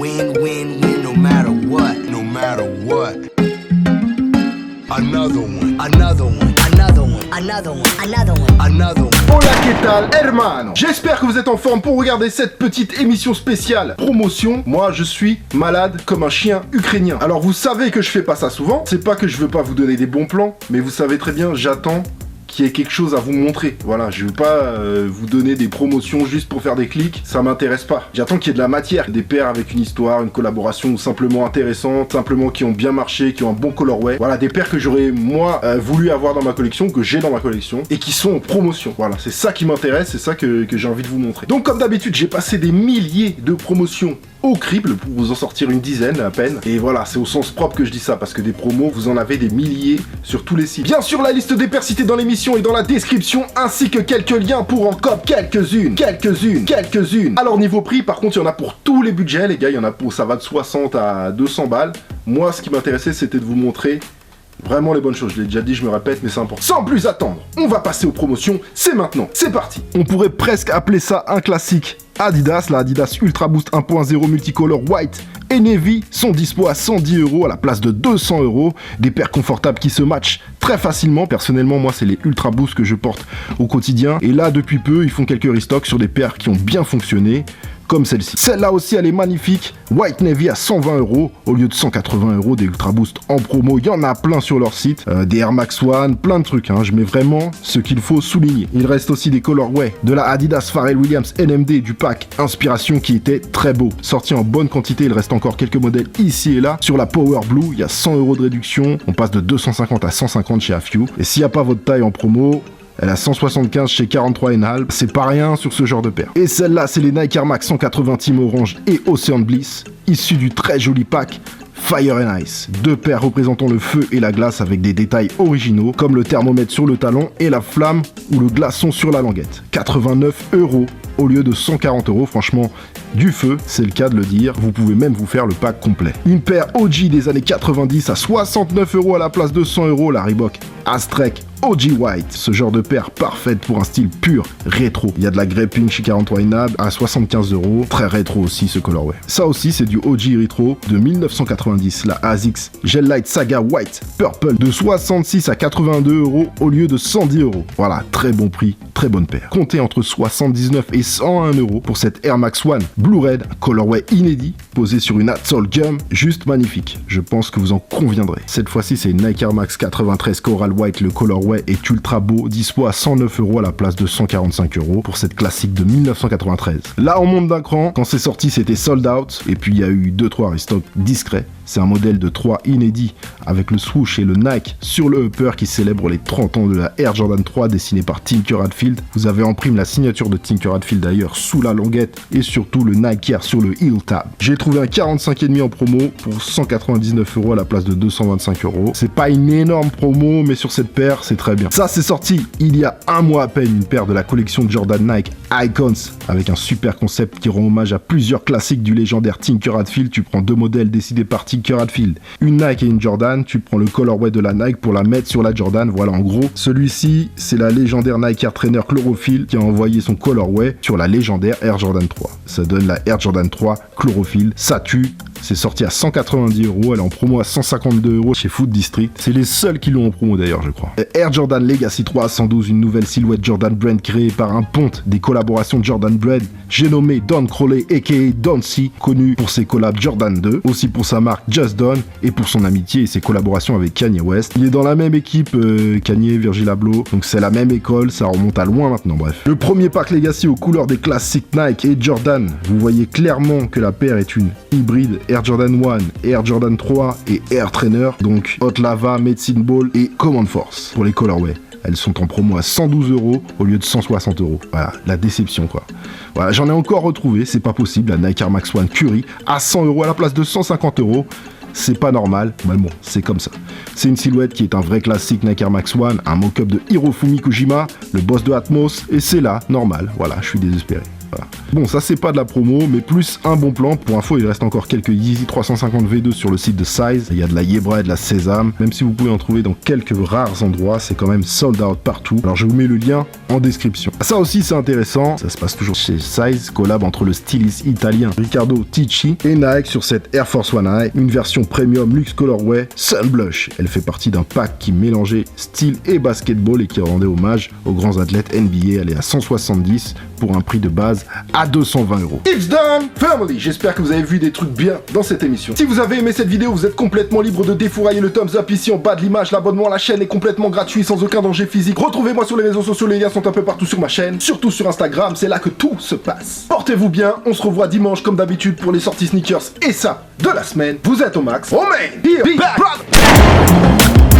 Win, win, win, no matter what. No matter what. Another one. Another one. Another one. Another one. Another one. Another one. Hola, que tal, hermano? J'espère que vous êtes en forme pour regarder cette petite émission spéciale promotion. Moi, je suis malade comme un chien ukrainien. Alors, vous savez que je fais pas ça souvent. C'est pas que je veux pas vous donner des bons plans, mais vous savez très bien, j'attends qu'il y ait quelque chose à vous montrer. Voilà, je veux pas vous donner des promotions juste pour faire des clics, ça m'intéresse pas. J'attends qu'il y ait de la matière, des paires avec une histoire, une collaboration simplement intéressante, simplement qui ont bien marché, qui ont un bon colorway. Voilà, des paires que j'aurais moi voulu avoir dans ma collection, que j'ai dans ma collection, et qui sont en promotion. Voilà, c'est ça qui m'intéresse, c'est ça que j'ai envie de vous montrer. Donc comme d'habitude, j'ai passé des milliers de promotions au crible pour vous en sortir une dizaine à peine. Et voilà, c'est au sens propre que je dis ça, parce que des promos, vous en avez des milliers sur tous les sites. Bien sûr, la liste des paires citées dans l'émission est dans la description, ainsi que quelques liens pour en cop quelques-unes. Alors niveau prix, par contre, il y en a pour tous les budgets, les gars, il y en a pour, ça va de 60 à 200 balles. Moi, ce qui m'intéressait, c'était de vous montrer vraiment les bonnes choses. Je l'ai déjà dit, je me répète, mais c'est important. Sans plus attendre, on va passer aux promotions. C'est maintenant, c'est parti. On pourrait presque appeler ça un classique. Adidas, la Adidas Ultra Boost 1.0 Multicolor White et Navy sont dispo à 110 € à la place de 200 €. Des paires confortables qui se matchent très facilement. Personnellement, moi, c'est les Ultra Boost que je porte au quotidien. Et là, depuis peu, ils font quelques restocks sur des paires qui ont bien fonctionné, comme celle-ci. Celle-là aussi, elle est magnifique. White Navy à 120 € au lieu de 180 € des Ultra Boost en promo. Il y en a plein sur leur site. Des Air Max One, plein de trucs. Je mets vraiment ce qu'il faut souligner. Il reste aussi des colorways de la Adidas Pharrell Williams NMD du pack Inspiration qui était très beau. Sorti en bonne quantité, il reste encore quelques modèles ici et là. Sur la Power Blue, il y a 100 € de réduction. On passe de 250 à 150 chez AFU. Et s'il n'y a pas votre taille en promo, elle a 175 chez 43,5. C'est pas rien sur ce genre de paire. Et celle-là, c'est les Nike Air Max 180 Team Orange et Ocean Bliss, issus du très joli pack Fire and Ice. Deux paires représentant le feu et la glace avec des détails originaux, comme le thermomètre sur le talon et la flamme ou le glaçon sur la languette. 89 € au lieu de 140 €. Franchement, du feu, c'est le cas de le dire. Vous pouvez même vous faire le pack complet. Une paire OG des années 90 à 69 € à la place de 100 €, la Reebok Aztrek OG White. Ce genre de paire parfaite pour un style pur rétro. Il y a de la Grey Pink chez 43,5 à 75 €. Très rétro aussi ce colorway. Ça aussi, c'est du OG rétro de 1990. La ASICS Gel Light Saga White Purple de 66 à 82 € au lieu de 110 €. Voilà, très bon prix, très bonne paire. Comptez entre 79 et 101 € pour cette Air Max One Blue Red, colorway inédit, posé sur une Adsole Gum, juste magnifique. Je pense que vous en conviendrez. Cette fois-ci, c'est une Nike Air Max 93 Coral White, le colorway est ultra beau, dispo à 109 € à la place de 145 € pour cette classique de 1993. Là, on monte d'un cran. Quand c'est sorti, c'était sold out, et puis il y a eu 2-3 restocks discrets. C'est un modèle de 3 inédit avec le swoosh et le Nike sur le upper qui célèbre les 30 ans de la Air Jordan 3 dessinée par Tinker Hatfield. Vous avez en prime la signature de Tinker Hatfield d'ailleurs sous la languette et surtout le Nike Air sur le heel tab. J'ai trouvé un 45,5 en promo pour 199 € à la place de 225 €. C'est pas une énorme promo, mais sur cette paire, c'est très bien. Ça, c'est sorti il y a un mois à peine, une paire de la collection de Jordan Nike Icons avec un super concept qui rend hommage à plusieurs classiques du légendaire Tinker Hatfield. Tu prends deux modèles décidés par Tinker Hatfield, une Nike et une Jordan, tu prends le colorway de la Nike pour la mettre sur la Jordan. Voilà, en gros, celui-ci, c'est la légendaire Nike Air Trainer Chlorophyll qui a envoyé son colorway sur la légendaire Air Jordan 3. Ça donne la Air Jordan 3 Chlorophyll. Ça tue. C'est sorti à 190 €, elle est en promo à 152 € chez Food District. C'est les seuls qui l'ont en promo d'ailleurs, je crois. Air Jordan Legacy 3 à 112, une nouvelle silhouette Jordan Brand créée par un ponte des collaborations de Jordan Brand. J'ai nommé Don Crowley aka Don C, connu pour ses collabs Jordan 2, aussi pour sa marque Just Don et pour son amitié et ses collaborations avec Kanye West. Il est dans la même équipe Kanye, Virgil Abloh, donc c'est la même école, ça remonte à loin maintenant, bref. Le premier pack Legacy aux couleurs des classiques Nike et Jordan, vous voyez clairement que la paire est une hybride Air Jordan 1, Air Jordan 3 et Air Trainer, donc Hot Lava, Medicine Ball et Command Force pour les colorways. Elles sont en promo à 112 € au lieu de 160 €. Voilà, la déception quoi. Voilà, j'en ai encore retrouvé, c'est pas possible, la Nike Air Max One Curry à 100 € à la place de 150 €. C'est pas normal, mais bon, c'est comme ça. C'est une silhouette qui est un vrai classique Nike Air Max One, un mock-up de Hirofumi Kojima, le boss de Atmos, et c'est là, normal. Voilà, je suis désespéré. Voilà. Bon, ça c'est pas de la promo, mais plus un bon plan. Pour info, il reste encore quelques Yeezy 350 V2 sur le site de Size. Il y a de la Yebra et de la Sésame. Même si vous pouvez en trouver dans quelques rares endroits, c'est quand même sold out partout. Alors je vous mets le lien en description. Ça aussi c'est intéressant, ça se passe toujours chez Size, collab entre le styliste italien Riccardo Ticci et Nike sur cette Air Force One High, une version premium luxe colorway Sun Blush. Elle fait partie d'un pack qui mélangeait style et basketball et qui rendait hommage aux grands athlètes NBA. Elle est à 170 pour un prix de base à 220 €. It's done, family. J'espère que vous avez vu des trucs bien dans cette émission. Si vous avez aimé cette vidéo, vous êtes complètement libre de défourailler le thumbs up ici en bas de l'image. L'abonnement à la chaîne est complètement gratuit, sans aucun danger physique. Retrouvez-moi sur les réseaux sociaux, les liens sont un peu partout sur ma chaîne, surtout sur Instagram, c'est là que tout se passe. Portez-vous bien, on se revoit dimanche comme d'habitude pour les sorties sneakers et ça de la semaine. Vous êtes au max. Oh man, here, be back, brother.